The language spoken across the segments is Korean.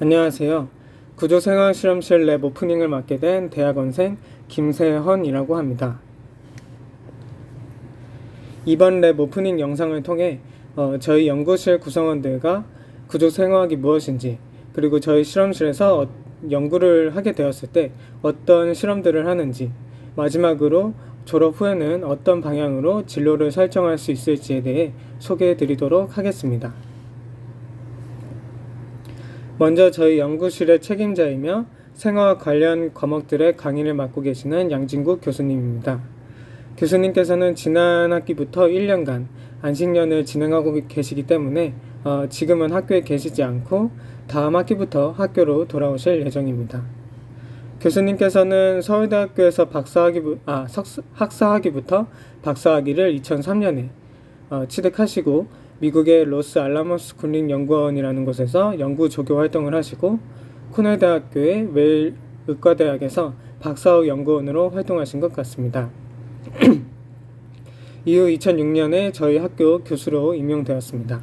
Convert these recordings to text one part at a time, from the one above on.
안녕하세요. 구조생활실험실 랩 오프닝을 맡게 된 대학원생 김세헌이라고 합니다. 이번 랩 오프닝 영상을 통해 저희 연구실 구성원들과 구조생화학이 무엇인지, 그리고 저희 실험실에서 연구를 하게 되었을 때 어떤 실험들을 하는지, 마지막으로 졸업 후에는 어떤 방향으로 진로를 설정할 수 있을지에 대해 소개해 드리도록 하겠습니다. 먼저 저희 연구실의 책임자이며 생화학 관련 과목들의 강의를 맡고 계시는 양진국 교수님입니다. 교수님께서는 지난 학기부터 1년간 안식년을 진행하고 계시기 때문에 지금은 학교에 계시지 않고 다음 학기부터 학교로 돌아오실 예정입니다. 교수님께서는 서울대학교에서 학사학위부터 박사학위를 2003년에 취득하시고 미국의 로스 알라모스 국립연구원이라는 곳에서 연구 조교 활동을 하시고 코넬 대학교의 웨일 의과대학에서 박사학 연구원으로 활동하신 것 같습니다. 이후 2006년에 저희 학교 교수로 임용되었습니다.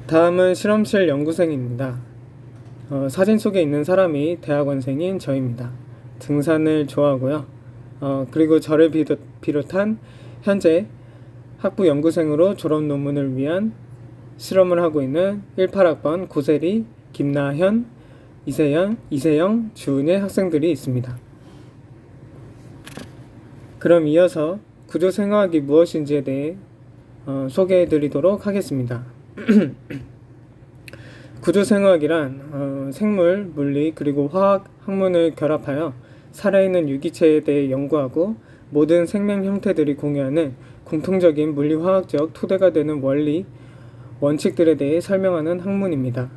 다음은 실험실 연구생입니다. 사진 속에 있는 사람이 대학원생인 저입니다. 등산을 좋아하고요. 그리고 저를 비롯한 현재 학부 연구생으로 졸업 논문을 위한 실험을 하고 있는 18학번 고세리, 김나현, 이세영, 주은의 학생들이 있습니다. 그럼 이어서 구조생화학이 무엇인지에 대해 소개해 드리도록 하겠습니다. 구조생화학이란 생물, 물리, 그리고 화학, 학문을 결합하여 살아있는 유기체에 대해 연구하고 모든 생명 형태들이 공유하는 공통적인 물리화학적 토대가 되는 원리, 원칙들에 대해 설명하는 학문입니다.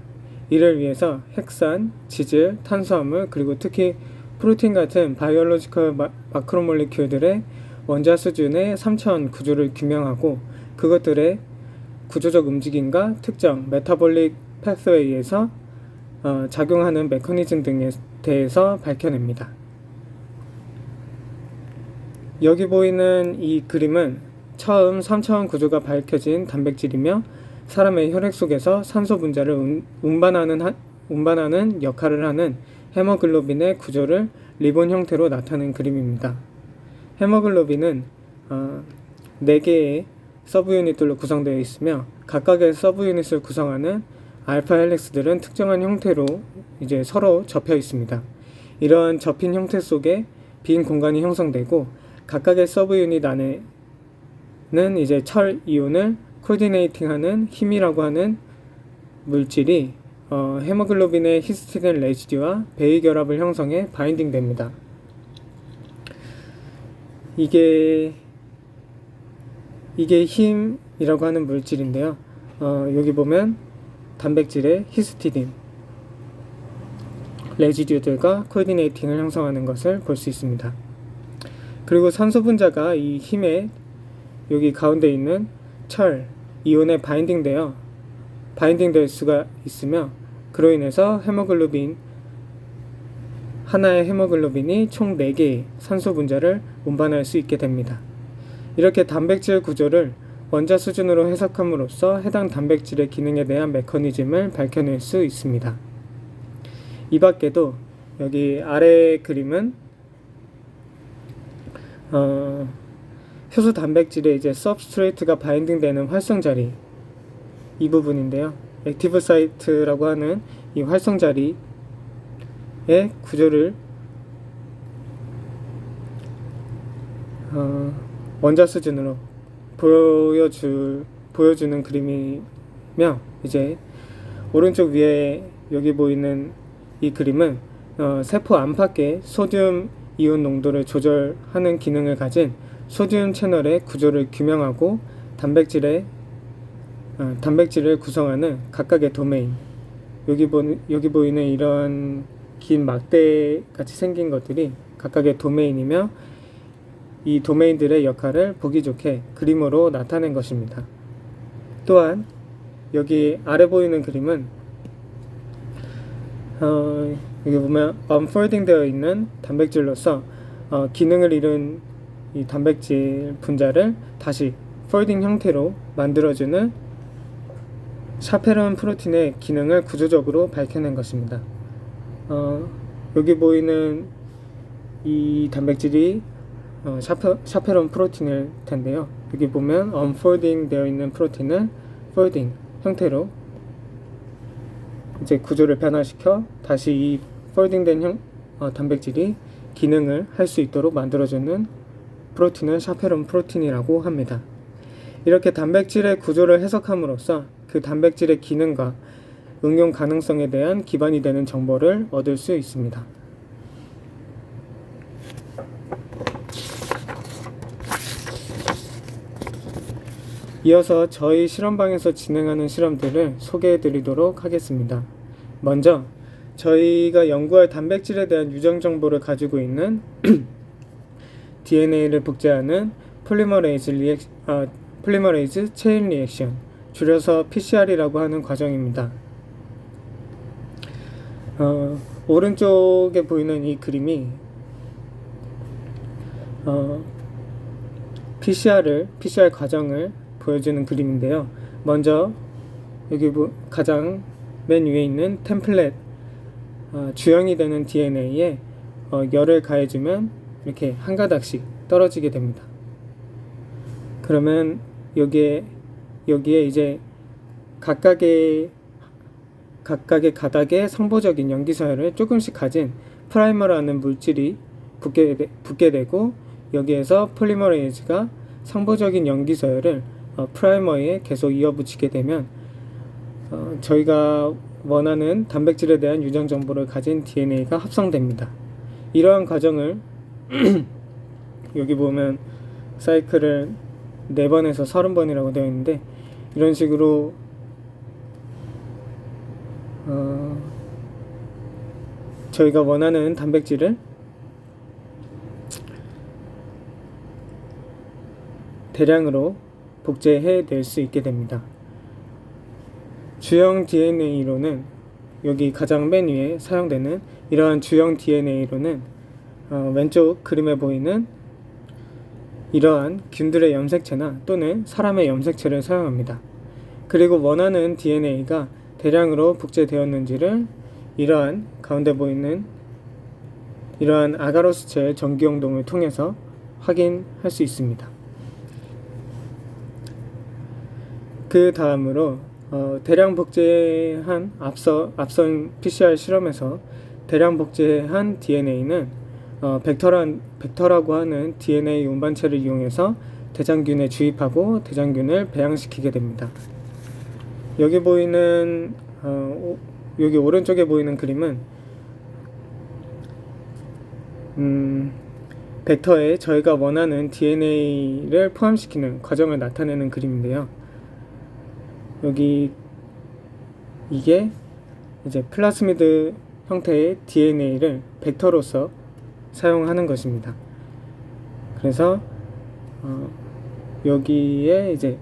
이를 위해서 핵산, 지질, 탄수화물, 그리고 특히 프로틴 같은 바이올로지컬 마크로몰리큘들의 원자 수준의 3차원 구조를 규명하고 그것들의 구조적 움직임과 특정 메타볼릭 패스웨이에서 작용하는 메커니즘 등에 대해서 밝혀냅니다. 여기 보이는 이 그림은 처음 3차원 구조가 밝혀진 단백질이며 사람의 혈액 속에서 산소 분자를 운반하는 역할을 하는 헤모글로빈의 구조를 리본 형태로 나타낸 그림입니다. 헤모글로빈은 4개의 서브유닛들로 구성되어 있으며 각각의 서브유닛을 구성하는 알파 헬릭스들은 특정한 형태로 서로 접혀 있습니다. 이러한 접힌 형태 속에 빈 공간이 형성되고 각각의 서브유닛 안에는 철 이온을 코디네이팅하는 힘이라고 하는 물질이 헤모글로빈의 히스티딘 레지듀와 베이 결합을 형성해 바인딩됩니다. 이게 힘이라고 하는 물질인데요. 여기 보면 단백질의 히스티딘 레지듀들과 코디네이팅을 형성하는 것을 볼 수 있습니다. 그리고 산소 분자가 이 힘에 여기 가운데 있는 철 이온에 바인딩될 수가 있으며 그로 인해서 하나의 헤모글로빈이 총 4개의 산소 분자를 운반할 수 있게 됩니다. 이렇게 단백질 구조를 원자 수준으로 해석함으로써 해당 단백질의 기능에 대한 메커니즘을 밝혀낼 수 있습니다. 이 밖에도 여기 아래 그림은 효소 단백질의 서브스트레이트가 바인딩되는 활성 자리 이 부분인데요. 액티브 사이트라고 하는 이 활성 자리의 구조를 원자 수준으로 보여주는 그림이며 오른쪽 위에 여기 보이는 이 그림은 세포 안팎의 소듐 이온 농도를 조절하는 기능을 가진 소듐 채널의 구조를 규명하고 단백질을 구성하는 각각의 도메인 여기 보이는 이런 긴 막대 같이 생긴 것들이 각각의 도메인이며 이 도메인들의 역할을 보기 좋게 그림으로 나타낸 것입니다. 또한 여기 아래 보이는 그림은 여기 보면 unfolding 되어 있는 단백질로서 기능을 잃은 이 단백질 분자를 다시 folding 형태로 만들어주는 샤페론 프로틴의 기능을 구조적으로 밝혀낸 것입니다. 여기 보이는 이 단백질이 샤페론 프로틴일 텐데요. 여기 보면 unfolding 되어 있는 프로틴은 folding 형태로 이제 구조를 변화시켜 다시 이 folding된 단백질이 기능을 할 수 있도록 만들어주는 프로틴은 샤페론 프로틴이라고 합니다. 이렇게 단백질의 구조를 해석함으로써 그 단백질의 기능과 응용 가능성에 대한 기반이 되는 정보를 얻을 수 있습니다. 이어서 저희 실험방에서 진행하는 실험들을 소개해 드리도록 하겠습니다. 먼저 저희가 연구할 단백질에 대한 유전 정보를 가지고 있는 DNA를 복제하는 폴리머레이즈 체인 리액션, 줄여서 PCR이라고 하는 과정입니다. 오른쪽에 보이는 이 그림이 PCR 과정을 보여주는 그림인데요. 먼저 여기 가장 맨 위에 있는 템플릿, 주형이 되는 DNA에 열을 가해주면 이렇게 한 가닥씩 떨어지게 됩니다. 그러면 여기에 이제 각각의 가닥에 상보적인 염기서열을 조금씩 가진 프라이머라는 물질이 붙게 되고, 여기에서 폴리머레이즈가 상보적인 염기서열을 프라이머에 계속 이어붙이게 되면 저희가 원하는 단백질에 대한 유전 정보를 가진 DNA가 합성됩니다. 이러한 과정을 여기 보면 사이클을 4번에서 30번이라고 되어 있는데, 이런 식으로 저희가 원하는 단백질을 대량으로 복제해 낼 수 있게 됩니다. 주형 DNA로는 여기 가장 맨 위에 사용되는 이러한 주형 DNA로는 왼쪽 그림에 보이는 이러한 균들의 염색체나 또는 사람의 염색체를 사용합니다. 그리고 원하는 DNA가 대량으로 복제되었는지를 이러한 가운데 보이는 이러한 아가로스체의 전기용동을 통해서 확인할 수 있습니다. 그 다음으로 대량 복제한 앞선 PCR 실험에서 대량 복제한 DNA는 벡터라고 하는 DNA 운반체를 이용해서 대장균에 주입하고 대장균을 배양시키게 됩니다. 여기 보이는 여기 오른쪽에 보이는 그림은 벡터에 저희가 원하는 DNA를 포함시키는 과정을 나타내는 그림인데요. 여기 이게 이제 플라스미드 형태의 DNA를 벡터로서 사용하는 것입니다. 그래서 여기에 이제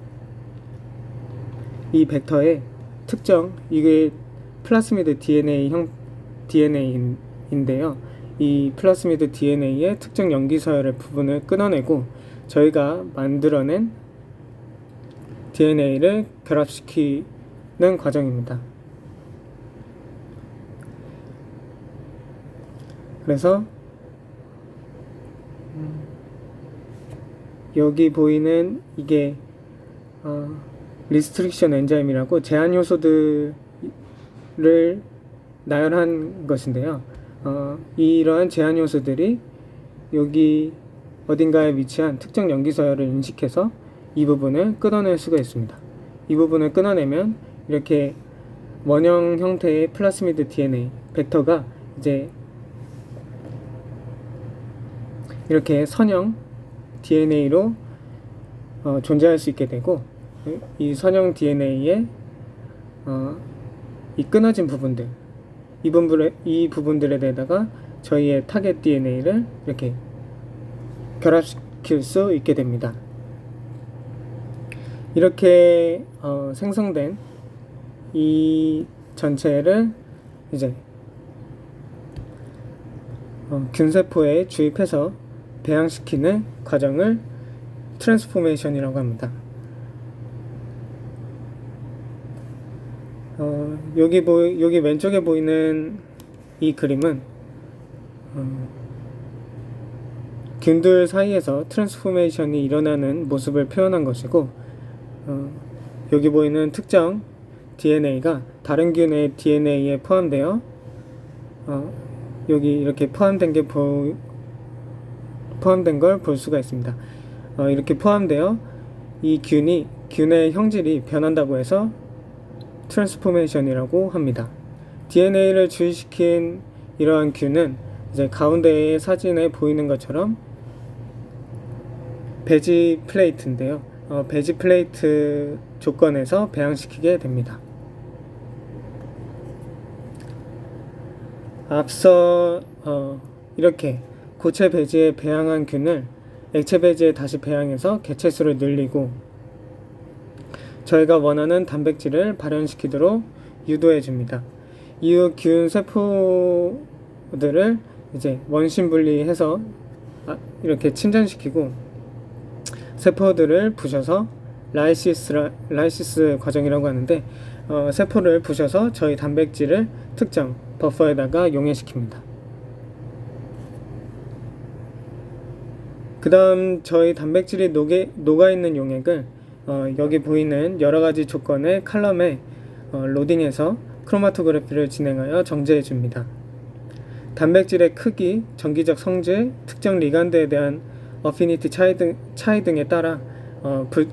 이 벡터의 특정, 이게 플라스미드 DNA인데요. 이 플라스미드 DNA의 특정 염기서열의 부분을 끊어내고 저희가 만들어낸 DNA를 결합시키는 과정입니다. 그래서 여기 보이는 이게 리스트릭션 엔자임이라고 제한 요소들을 나열한 것인데요. 이러한 제한 요소들이 여기 어딘가에 위치한 특정 염기서열을 인식해서 이 부분을 끊어낼 수가 있습니다. 이 부분을 끊어내면 이렇게 원형 형태의 플라스미드 DNA 벡터가 이제 이렇게 선형 DNA로 존재할 수 있게 되고, 이 선형 DNA의 이 끊어진 부분들, 이 부분들에 대해다가 저희의 타겟 DNA를 이렇게 결합시킬 수 있게 됩니다. 이렇게 생성된 이 전체를 이제 균세포에 주입해서 배양시키는 과정을 트랜스포메이션이라고 합니다. 여기 왼쪽에 보이는 이 그림은 균들 사이에서 트랜스포메이션이 일어나는 모습을 표현한 것이고, 여기 보이는 특정 DNA가 다른 균의 DNA에 포함되어 여기 이렇게 포함된 걸 볼 수가 있습니다. 이렇게 포함되어 이 균의 형질이 변한다고 해서 트랜스포메이션이라고 합니다. DNA를 주의시킨 이러한 균은 이제 가운데의 사진에 보이는 것처럼 배지 플레이트인데요. 배지 플레이트 조건에서 배양시키게 됩니다. 앞서 이렇게 고체 배지에 배양한 균을 액체 배지에 다시 배양해서 개체수를 늘리고 저희가 원하는 단백질을 발현시키도록 유도해 줍니다. 이후 균 세포들을 이제 원심 분리해서 이렇게 침전시키고 세포들을 부셔서 라이시스 과정이라고 하는데, 세포를 부셔서 저희 단백질을 특정 버퍼에다가 용해시킵니다. 그 다음 저희 단백질이 녹아있는 용액을 여기 보이는 여러가지 조건의 칼럼에 로딩해서 크로마토그래피를 진행하여 정제해 줍니다. 단백질의 크기, 전기적 성질, 특정 리간드에 대한 어피니티 차이 등에 따라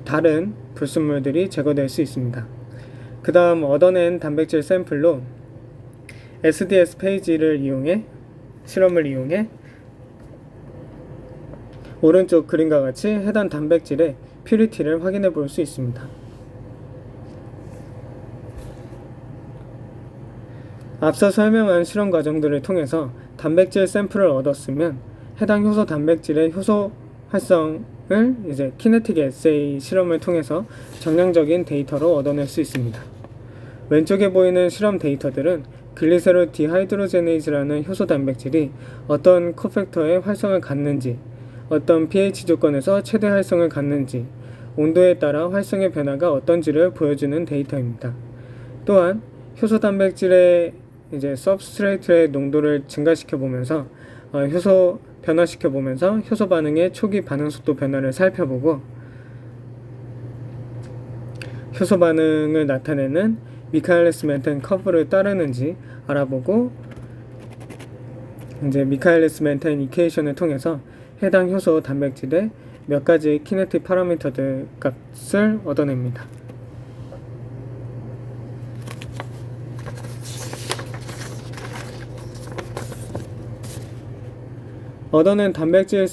다른 불순물들이 제거될 수 있습니다. 그 다음 얻어낸 단백질 샘플로 SDS 페이지를 실험을 이용해 오른쪽 그림과 같이 해당 단백질의 퓨리티를 확인해 볼 수 있습니다. 앞서 설명한 실험 과정들을 통해서 단백질 샘플을 얻었으면 해당 효소 단백질의 효소 활성을 이제 키네틱 에세이 실험을 통해서 정량적인 데이터로 얻어낼 수 있습니다. 왼쪽에 보이는 실험 데이터들은 글리세롤 디하이드로제네이즈라는 효소 단백질이 어떤 코팩터의 활성을 갖는지, 어떤 pH 조건에서 최대 활성을 갖는지, 온도에 따라 활성의 변화가 어떤지를 보여주는 데이터입니다. 또한 효소 단백질의 이제 서브스트레이트의 농도를 증가시켜 보면서 변화시켜 보면서 효소 반응의 초기 반응 속도 변화를 살펴보고 효소 반응을 나타내는 미카엘리스 멘텐 커브를 따르는지 알아보고 이제 미카엘리스 멘텐 이퀘이션을 통해서 해당 효소 단백질의 몇 가지 키네틱 파라미터들 값을 얻어냅니다. 얻어낸 단백질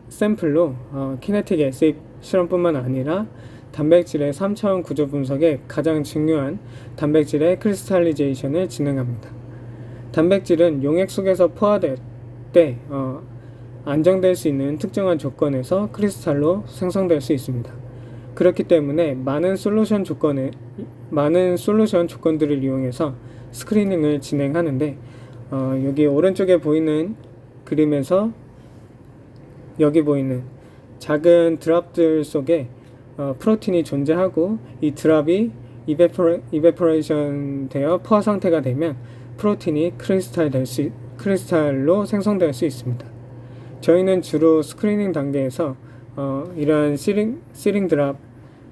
샘플로 키네틱 에세이 실험뿐만 아니라 단백질의 3차원 구조 분석에 가장 중요한 단백질의 크리스탈리제이션을 진행합니다. 단백질은 용액 속에서 포화될 때 안정될 수 있는 특정한 조건에서 크리스탈로 생성될 수 있습니다. 그렇기 때문에 많은 솔루션 조건들을 이용해서 스크리닝을 진행하는데 여기 오른쪽에 보이는 그림에서 여기 보이는 작은 드랍들 속에 프로틴이 존재하고 이 드랍이 이베포레이션 되어 포화 상태가 되면 프로틴이 크리스탈로 생성될 수 있습니다. 저희는 주로 스크리닝 단계에서 이러한 시링 드랍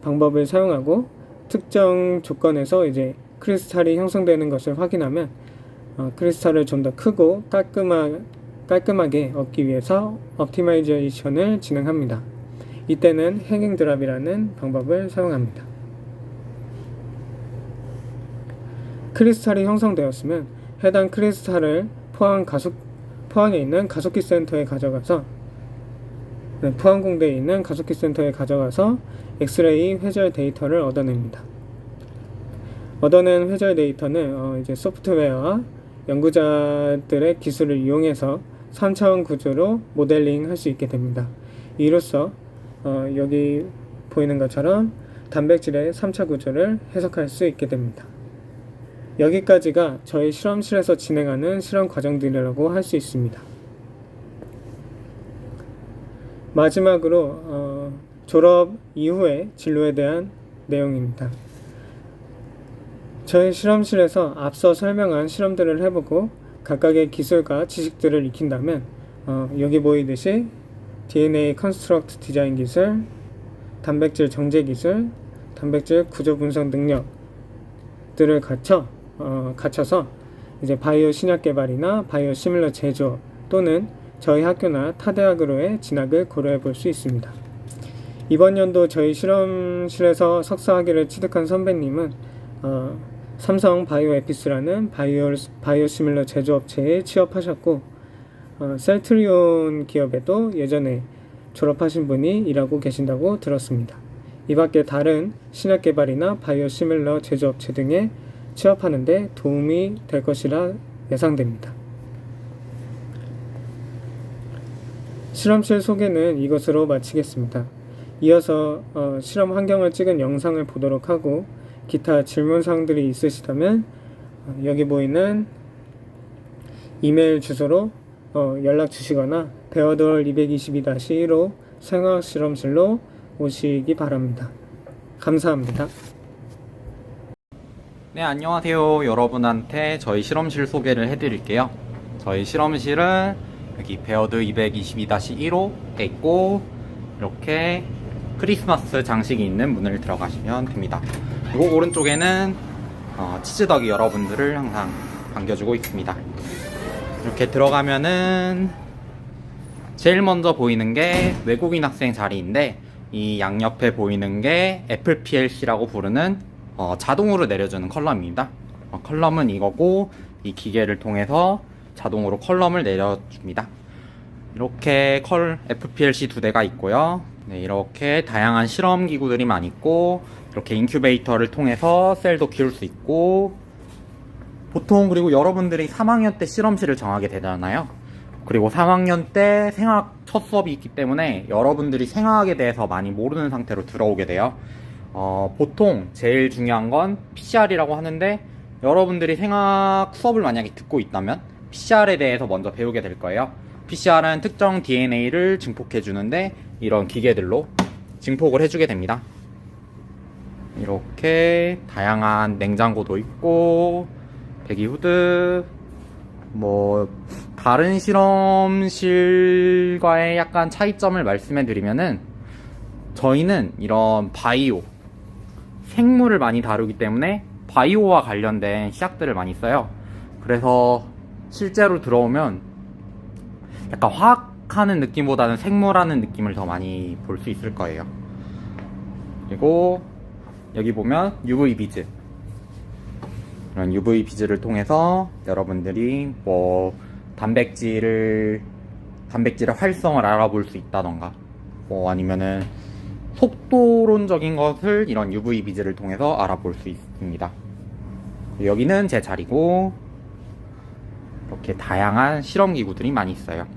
방법을 사용하고 특정 조건에서 이제 크리스탈이 형성되는 것을 확인하면 크리스탈을 좀 더 크고 깔끔하게 얻기 위해서 옵티마이제이션을 진행합니다. 이때는 행잉 드랍이라는 방법을 사용합니다. 크리스탈이 형성되었으면 해당 크리스탈을 포항에 있는 가속기 센터에 가져가서 포항 공대에 있는 가속기 센터에 가져가서 엑스레이 회절 데이터를 얻어냅니다. 얻어낸 회절 데이터는 이제 소프트웨어와 연구자들의 기술을 이용해서 3차원 구조로 모델링 할 수 있게 됩니다. 이로써 여기 보이는 것처럼 단백질의 3차 구조를 해석할 수 있게 됩니다. 여기까지가 저희 실험실에서 진행하는 실험 과정들이라고 할 수 있습니다. 마지막으로 졸업 이후의 진로에 대한 내용입니다. 저희 실험실에서 앞서 설명한 실험들을 해보고 각각의 기술과 지식들을 익힌다면 여기 보이듯이 DNA 컨스트럭트 디자인 기술, 단백질 정제 기술, 단백질 구조 분석 능력들을 갖춰서 이제 바이오 신약 개발이나 바이오 시밀러 제조 또는 저희 학교나 타 대학으로의 진학을 고려해 볼 수 있습니다. 이번 연도 저희 실험실에서 석사학위를 취득한 선배님은 삼성 바이오에피스라는 바이오 시밀러 제조업체에 취업하셨고 셀트리온 기업에도 예전에 졸업하신 분이 일하고 계신다고 들었습니다. 이 밖에 다른 신약 개발이나 바이오 시밀러 제조업체 등에 취업하는 데 도움이 될 것이라 예상됩니다. 실험실 소개는 이것으로 마치겠습니다. 이어서 실험 환경을 찍은 영상을 보도록 하고 기타 질문사항들이 있으시다면 여기 보이는 이메일 주소로 연락 주시거나 베어돌 222-1호 생화학실험실로 오시기 바랍니다. 감사합니다. 네, 안녕하세요. 여러분한테 저희 실험실 소개를 해드릴게요. 저희 실험실은 여기 베어드 222-1호에 있고 이렇게 크리스마스 장식이 있는 문을 들어가시면 됩니다. 그리고 오른쪽에는 치즈덕이 여러분들을 항상 반겨주고 있습니다. 이렇게 들어가면은 제일 먼저 보이는 게 외국인 학생 자리인데 이 양옆에 보이는 게 FPLC라고 부르는 자동으로 내려주는 컬럼입니다. 컬럼은 이거고 이 기계를 통해서 자동으로 컬럼을 내려줍니다. 이렇게 FPLC 2대가 있고요. 네, 이렇게 다양한 실험 기구들이 많이 있고 이렇게 인큐베이터를 통해서 셀도 키울 수 있고 보통 그리고 여러분들이 3학년 때 실험실을 정하게 되잖아요. 그리고 3학년 때 생화학 첫 수업이 있기 때문에 여러분들이 생화학에 대해서 많이 모르는 상태로 들어오게 돼요. 보통 제일 중요한 건 PCR이라고 하는데 여러분들이 생화학 수업을 만약에 듣고 있다면 PCR에 대해서 먼저 배우게 될 거예요. PCR은 특정 DNA를 증폭해 주는데 이런 기계들로 증폭을 해주게 됩니다. 이렇게 다양한 냉장고도 있고 배기후드 다른 실험실과의 약간 차이점을 말씀해 드리면은 저희는 이런 바이오 생물을 많이 다루기 때문에 바이오와 관련된 시약들을 많이 써요. 그래서 실제로 들어오면 약간 화학하는 느낌보다는 생물하는 느낌을 더 많이 볼 수 있을 거예요. 그리고 여기 보면 UV 비즈, 이런 UV 비즈를 통해서 여러분들이 단백질의 활성을 알아볼 수 있다던가 아니면은 속도론적인 것을 이런 UV 비즈를 통해서 알아볼 수 있습니다. 여기는 제 자리고 이렇게 다양한 실험 기구들이 많이 있어요.